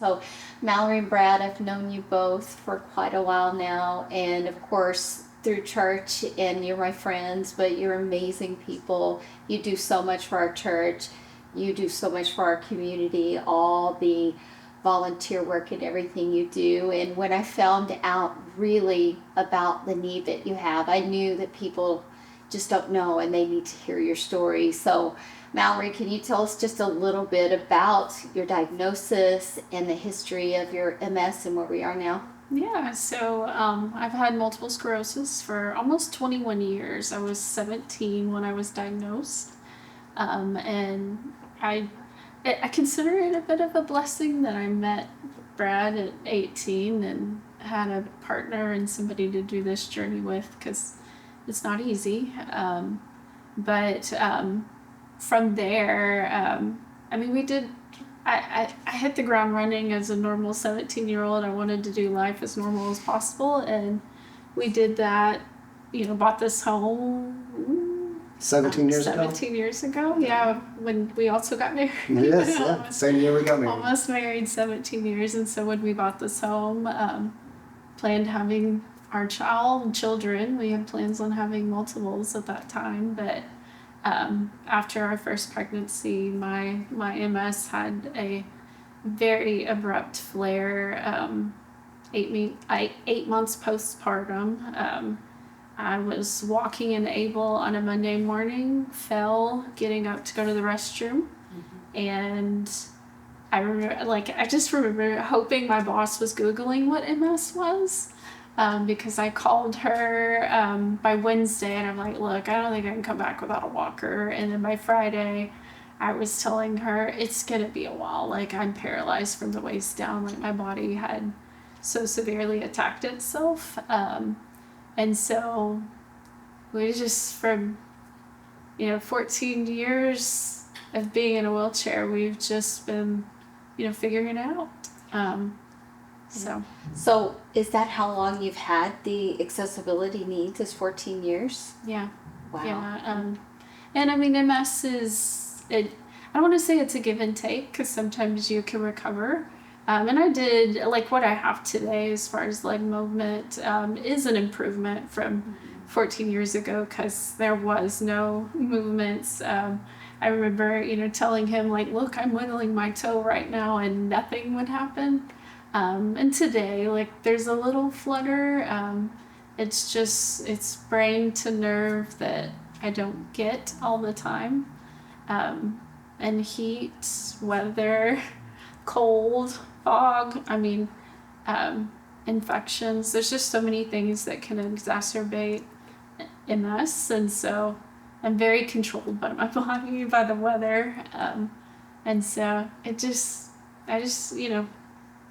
So, Mallory and Brad, I've known you both for quite a while now, and of course through church, and you're my friends, but you're amazing people. You do so much for our church. You do so much for our community, all the volunteer work and everything you do. And when I found out really about the need that you have, I knew that people just don't know and they need to hear your story. So, Mallory, can you tell us just a little bit about your diagnosis and the history of your MS and where we are now? Yeah, so I've had multiple sclerosis for almost 21 years. I was 17 when I was diagnosed, and I consider it a bit of a blessing that I met Brad at 18 and had a partner and somebody to do this journey with, because it's not easy. But from there, I mean, we did. I hit the ground running as a normal 17-year-old. I wanted to do life as normal as possible, and we did that. Bought this home 17 years ago? 17 years ago, yeah, when we also got married. Yes, yeah. Same year we got married. Almost married 17 years, and so when we bought this home, planned having our children. We had plans on having multiples at that time, but after our first pregnancy, my MS had a very abrupt flare. 8 months postpartum. I was walking in Able on a Monday morning, fell getting up to go to the restroom, and I just remember hoping my boss was Googling what MS was. Because I called her by Wednesday, and I'm like, look, I don't think I can come back without a walker. And then by Friday, I was telling her it's gonna be a while. Like, I'm paralyzed from the waist down. Like, my body had so severely attacked itself. And so we just, from 14 years of being in a wheelchair, we've just been figuring it out. So is that how long you've had the accessibility needs? Is 14 years? Yeah. Wow. Yeah. And I mean, MS I don't want to say it's a give and take, because sometimes you can recover. And I did, like, what I have today as far as leg movement is an improvement from 14 years ago, because there was no movements. I remember, telling him, like, look, I'm wiggling my toe right now, and nothing would happen. And today, like, there's a little flutter. It's brain to nerve that I don't get all the time. And heat, weather, cold, fog, infections. There's just so many things that can exacerbate MS. And so I'm very controlled by my body, by the weather. And so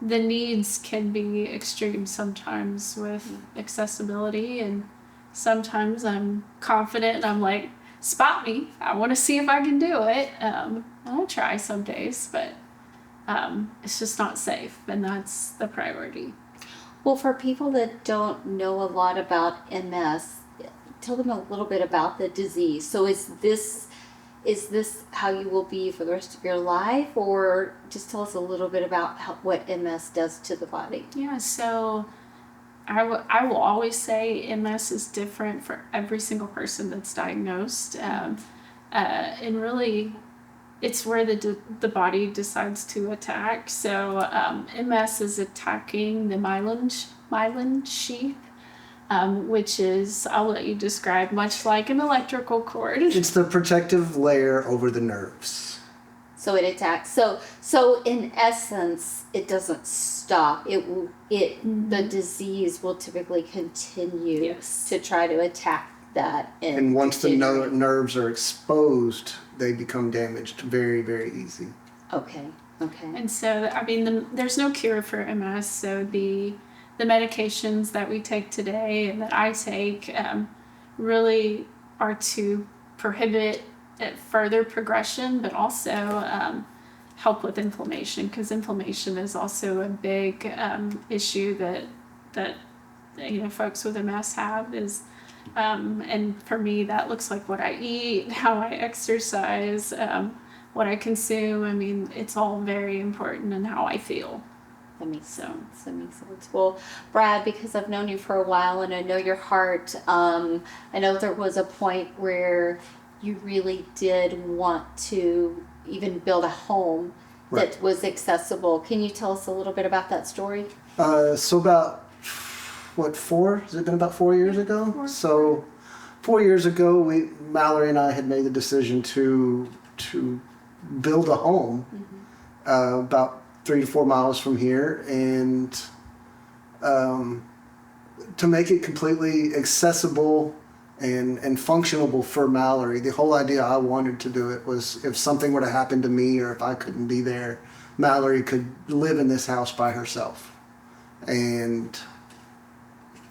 the needs can be extreme sometimes with accessibility, and sometimes I'm confident and I'm like, spot me, I want to see if I can do it. I'll try some days, but it's just not safe, and that's the priority. Well, for people that don't know a lot about MS, tell them a little bit about the disease. So is this how you will be for the rest of your life, or just tell us a little bit about what MS does to the body? Yeah, so I will always say MS is different for every single person that's diagnosed. And really, it's where the body decides to attack. So MS is attacking the myelin sheath, which is, I'll let you describe, much like an electrical cord. It's the protective layer over the nerves. So it attacks. So in essence, it doesn't stop. The disease will typically continue to try to attack that. And once the nerves are exposed, they become damaged very, very easy. Okay. And so, there's no cure for MS. So the medications that we take today and that I take really are to prohibit further progression, but also help with inflammation, because inflammation is also a big issue that folks with MS have. And for me, that looks like what I eat, how I exercise, what I consume. It's all very important, and how I feel. That makes So. sense. That makes sense. Well, Brad, because I've known you for a while and I know your heart, I know there was a point where you really did want to even build a home Right. that was accessible. Can you tell us a little bit about that story? So about, what, 4? Has it been about 4 years ago? 4. So 4 years ago, Mallory and I had made the decision to build a home about 3 to 4 miles from here, and to make it completely accessible and functionable for Mallory. The whole idea I wanted to do it was if something were to happen to me or if I couldn't be there, Mallory could live in this house by herself. And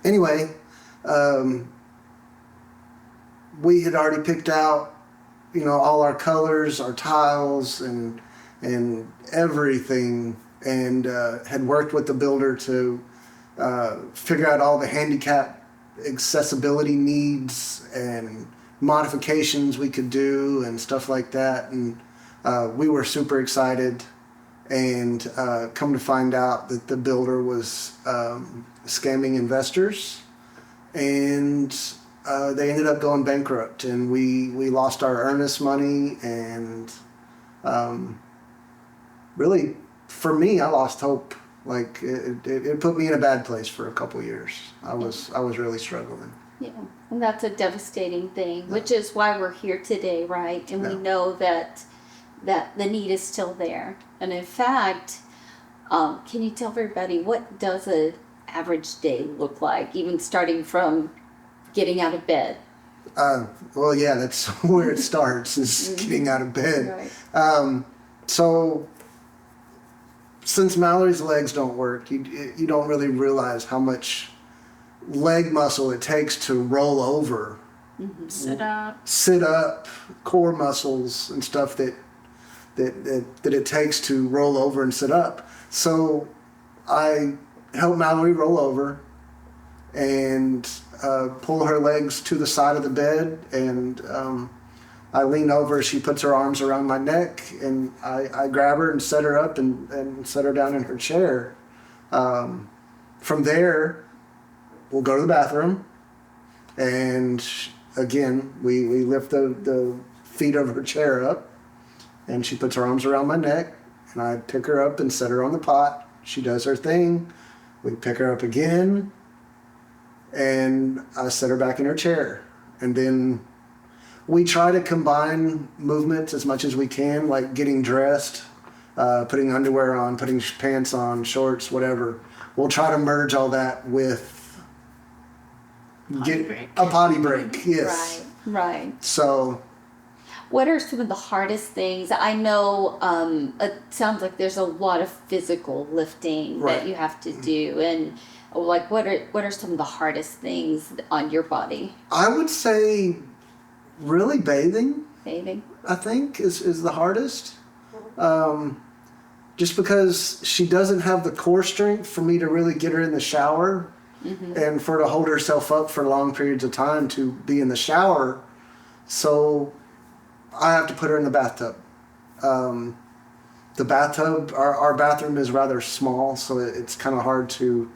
anyway, we had already picked out, all our colors, our tiles, and everything, and had worked with the builder to figure out all the handicap accessibility needs and modifications we could do and stuff like that. And we were super excited, and come to find out that the builder was scamming investors, and they ended up going bankrupt, and we lost our earnest money, and really, for me, I lost hope. Like it put me in a bad place for a couple years. I was really struggling. Yeah, and that's a devastating thing, which is why we're here today, right? And we know that the need is still there. And in fact, can you tell everybody what does an average day look like, even starting from getting out of bed? Well, yeah, that's where it starts, is getting out of bed. Right. So since Mallory's legs don't work, you don't really realize how much leg muscle it takes to roll over, sit up, core muscles and stuff that it takes to roll over and sit up. So I help Mallory roll over and pull her legs to the side of the bed, and I lean over, she puts her arms around my neck, and I grab her and set her up and set her down in her chair. From there, we'll go to the bathroom, and again, we lift the feet of her chair up, and she puts her arms around my neck, and I pick her up and set her on the pot. She does her thing. We pick her up again, and I set her back in her chair. And then we try to combine movements as much as we can, like getting dressed, putting underwear on, putting pants on, shorts, whatever. We'll try to merge all that with a potty break. Yes. Right. So, what are some of the hardest things? I know it sounds like there's a lot of physical lifting that you have to do, and like what are some of the hardest things on your body? I would say really bathing. Bathing. I think is the hardest. Just because she doesn't have the core strength for me to really get her in the shower, and for her to hold herself up for long periods of time to be in the shower. So I have to put her in the bathtub. The bathtub, our bathroom is rather small, so it's kind of hard to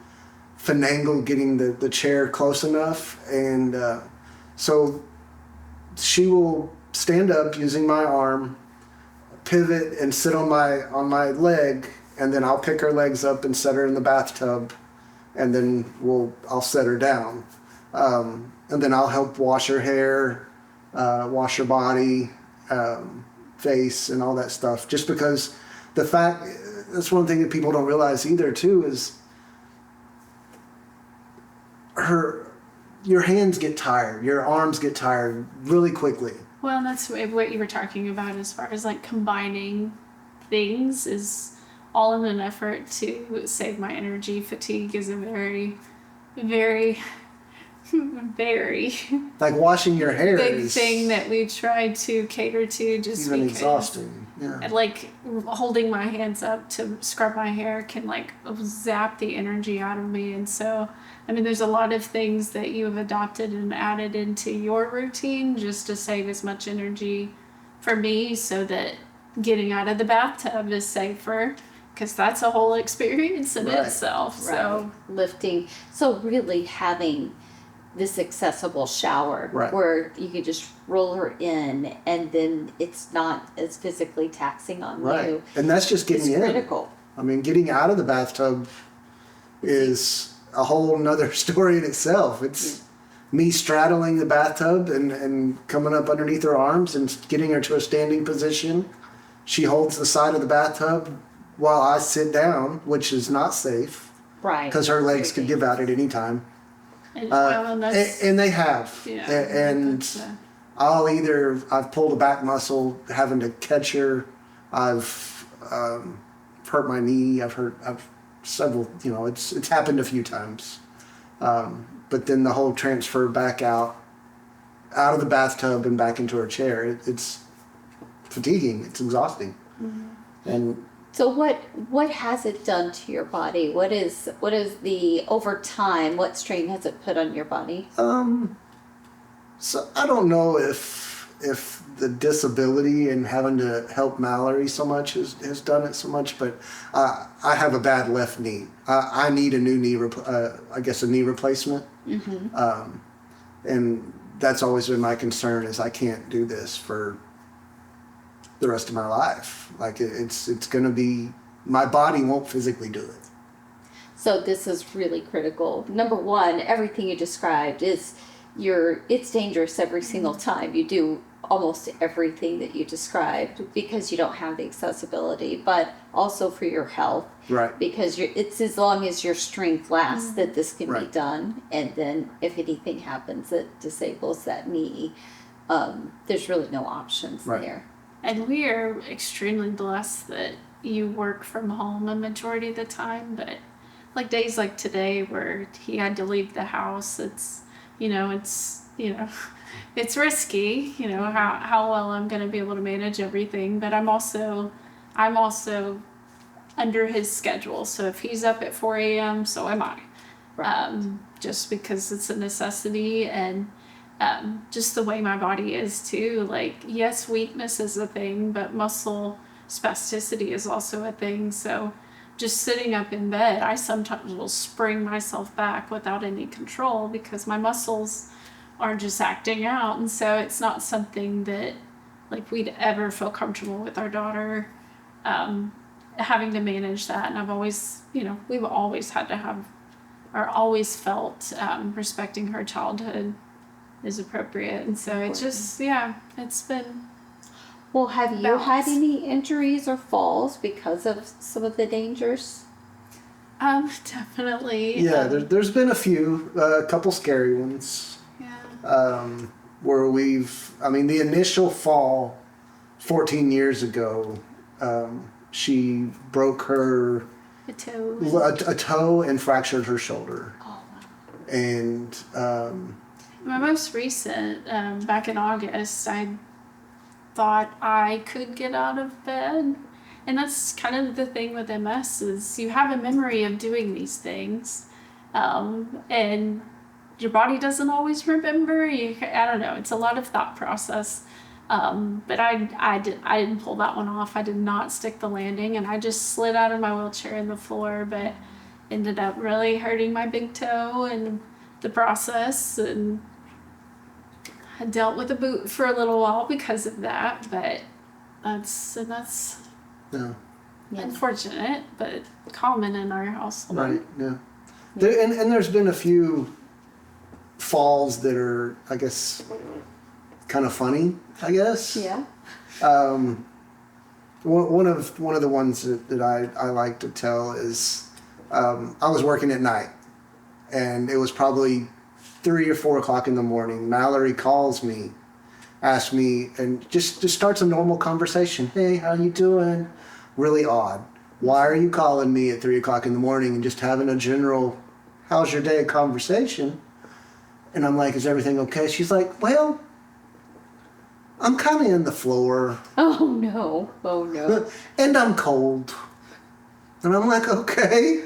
finagle getting the chair close enough. And so she will stand up using my arm, pivot and sit on my leg, and then I'll pick her legs up and set her in the bathtub, and then I'll set her down, and then I'll help wash her hair, wash her body, face, and all that stuff. Just because that's one thing that people don't realize either too, is your hands get tired, your arms get tired really quickly. Well, that's what you were talking about as far as like combining things, is all in an effort to save my energy. Fatigue is a very, very, very like washing your hair big is thing that we try to cater to, just even because exhausting. Yeah. like holding my hands up to scrub my hair can like zap the energy out of me. And so I mean, there's a lot of things that you have adopted and added into your routine just to save as much energy for me, so that getting out of the bathtub is safer, because that's a whole experience in Right. itself. So Lifting. So really having this accessible shower Right. where you can just roll her in and then it's not as physically taxing on Right. you. And that's just It's getting in. critical. I mean, getting out of the bathtub is a whole nother story in itself. It's me straddling the bathtub and coming up underneath her arms and getting her to a standing position. She holds the side of the bathtub while I sit down, which is not safe Right. because her legs could give out at any time. and, well, that's, And they have. yeah, And that's, I've pulled a back muscle having to catch her. I've hurt my knee. I've several, it's happened a few times. But then the whole transfer back out of the bathtub and back into her chair, it's fatiguing. It's exhausting. And So what has it done to your body? What is the over time? What strain has it put on your body? so I don't know if the disability and having to help Mallory so much has done it so much, but I have a bad left knee. I need a new knee, a knee replacement. And that's always been my concern is I can't do this for the rest of my life. Like it's going to be, my body won't physically do it. So this is really critical. Number one, everything you described is it's dangerous every single time you do almost everything that you described because you don't have the accessibility, but also for your health. Right. Because it's as long as your strength lasts that this can be Right. done, and then if anything happens that disables that knee, there's really no options Right. there. and we are extremely blessed that you work from home a majority of the time, but like days like today where he had to leave the house, it's it's risky, how well I'm going to be able to manage everything, but I'm also under his schedule. So if he's up at 4 a.m., so am I. Right. Just because it's a necessity, and just the way my body is too. Like, yes, weakness is a thing, but muscle spasticity is also a thing. So just sitting up in bed, I sometimes will spring myself back without any control because my muscles are just acting out. And so it's not something that like we'd ever feel comfortable with our daughter having to manage that. And I've always, we've always had to have, or always felt respecting her childhood is appropriate. And so it just, it's been. Well, have you Balance. had any injuries or falls because of some of the dangers? Definitely. Yeah, there's been a couple scary ones. Yeah. Where the initial fall 14 years ago, she broke her A toe. a toe and fractured her shoulder. Oh, wow. And My most recent, back in August, I thought I could get out of bed. And that's kind of the thing with MS is you have a memory of doing these things. And your body doesn't always remember. I don't know. It's a lot of thought process. But I didn't pull that one off. I did not stick the landing, and I just slid out of my wheelchair in the floor, but ended up really hurting my big toe in the process, and I dealt with a boot for a little while because of that. But that's yeah, Yeah. unfortunate, but common in our household. right, yeah. And there's been a few falls that are, I guess, kind of funny, I guess. Yeah. One of the ones that I like to tell is I was working at night, and it was probably 3 or 4 o'clock in the morning. Mallory calls me, asks me, and just starts a normal conversation. Hey, how you doing? Really odd. Why are you calling me at 3 o'clock in the morning and just having a general, how's your day conversation? And I'm like, is everything okay? She's like, well, I'm kind of in the floor. Oh no. Oh no. And I'm cold. And I'm like, okay,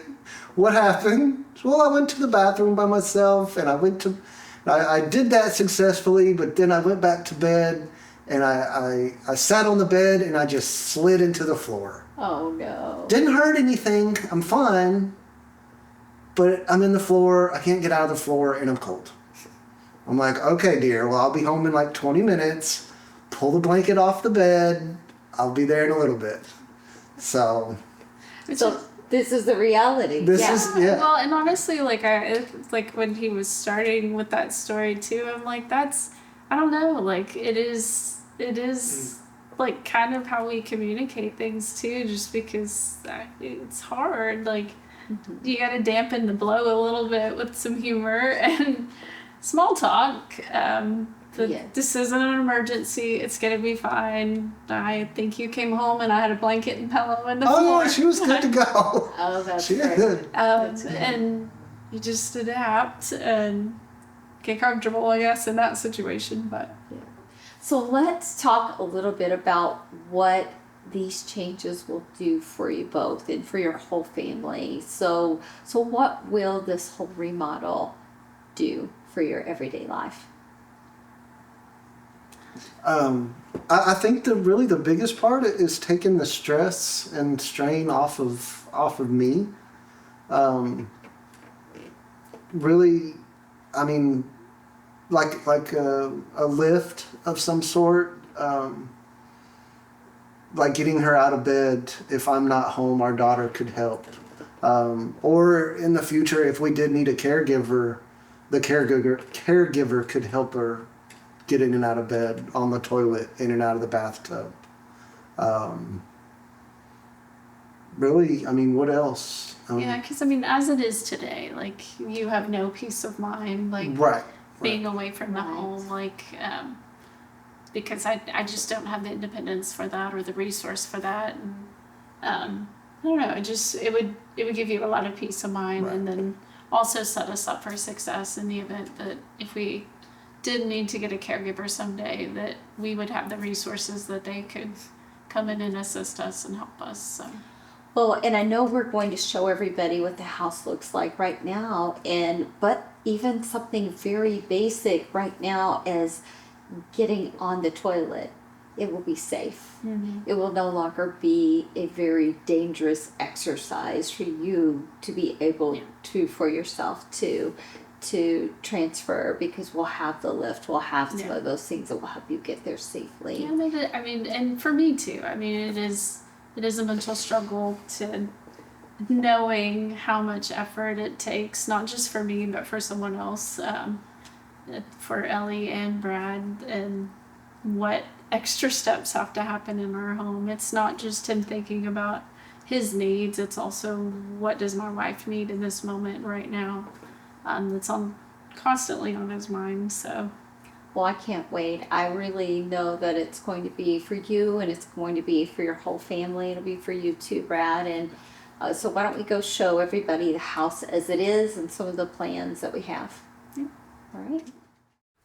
what happened? Well, I went to the bathroom by myself, and I did that successfully, but then I went back to bed, and I sat on the bed, and I just slid into the floor. Oh no. Didn't hurt anything. I'm fine. But I'm in the floor. I can't get out of the floor, and I'm cold. I'm like, okay, dear. Well, I'll be home in like 20 minutes. Pull the blanket off the bed. I'll be there in a little bit. So this is the reality. This is Well, and honestly, like when he was starting with that story too, I'm like, I don't know, like it is like kind of how we communicate things too, just because it's hard. Like you got to dampen the blow a little bit with some humor and small talk. This isn't an emergency. It's gonna be fine. I think you came home and I had a blanket and pillow in the floor. Oh, she was good to go. Oh, that's She great. did. And you just adapt and get comfortable, I guess, in that situation. But So let's talk a little bit about what these changes will do for you both and for your whole family. So what will this whole remodel do for your everyday life? I think the biggest part is taking the stress and strain off of me. Really, I mean, like a lift of some sort. Like getting her out of bed. If I'm not home, our daughter could help. Or in the future, if we did need a caregiver, the caregiver could help her get in and out of bed, on the toilet, in and out of the bathtub. Really, I mean, what else? yeah, because I mean, as it is today, like you have no peace of mind, like Right. being away from the Right. home, like because I just don't have the independence for that or the resource for that. And, I don't know. It would give you a lot of peace of mind, Right. and then also set us up for success in the event that if we did need to get a caregiver someday, that we would have the resources that they could come in and assist us and help us. So. Well, and I know we're going to show everybody what the house looks like right now, but even something very basic right now is getting on the toilet. It will be safe. Mm-hmm. It will no longer be a very dangerous exercise for you to be able to, for yourself to transfer, because we'll have the lift, we'll have some of those things that will help you get there safely. Yeah, I mean, and for me too. I mean, it is a mental struggle to knowing how much effort it takes, not just for me, but for someone else, for Ellie and Brad, and what extra steps have to happen in our home. It's not just him thinking about his needs, it's also what does my wife need in this moment right now. That's constantly on his mind. So, Well, I can't wait. I really know that it's going to be for you, and it's going to be for your whole family. It'll be for you too, Brad. And so why don't we go show everybody the house as it is and some of the plans that we have. Yeah. All right.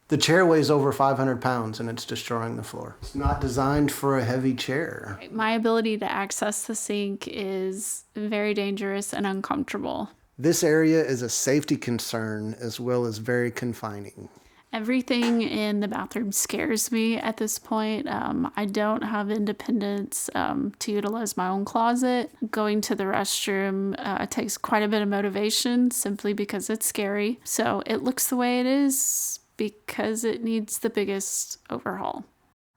The chair weighs over 500 pounds and it's destroying the floor. It's not designed for a heavy chair. my ability to access the sink is very dangerous and uncomfortable. This area is a safety concern as well as very confining. Everything in the bathroom scares me at this point. I don't have independence to utilize my own closet. Going to the restroom takes quite a bit of motivation simply because it's scary. So it looks the way it is because it needs the biggest overhaul.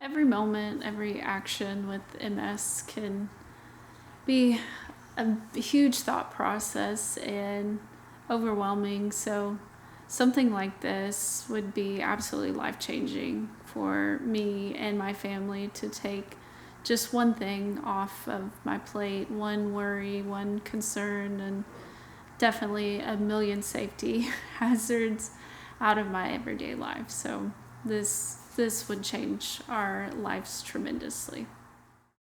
Every moment, every action with MS can be a huge thought process and overwhelming. So something like this would be absolutely life-changing for me and my family, to take just one thing off of my plate, one worry, one concern, and definitely a million safety hazards out of my everyday life. So this would change our lives tremendously.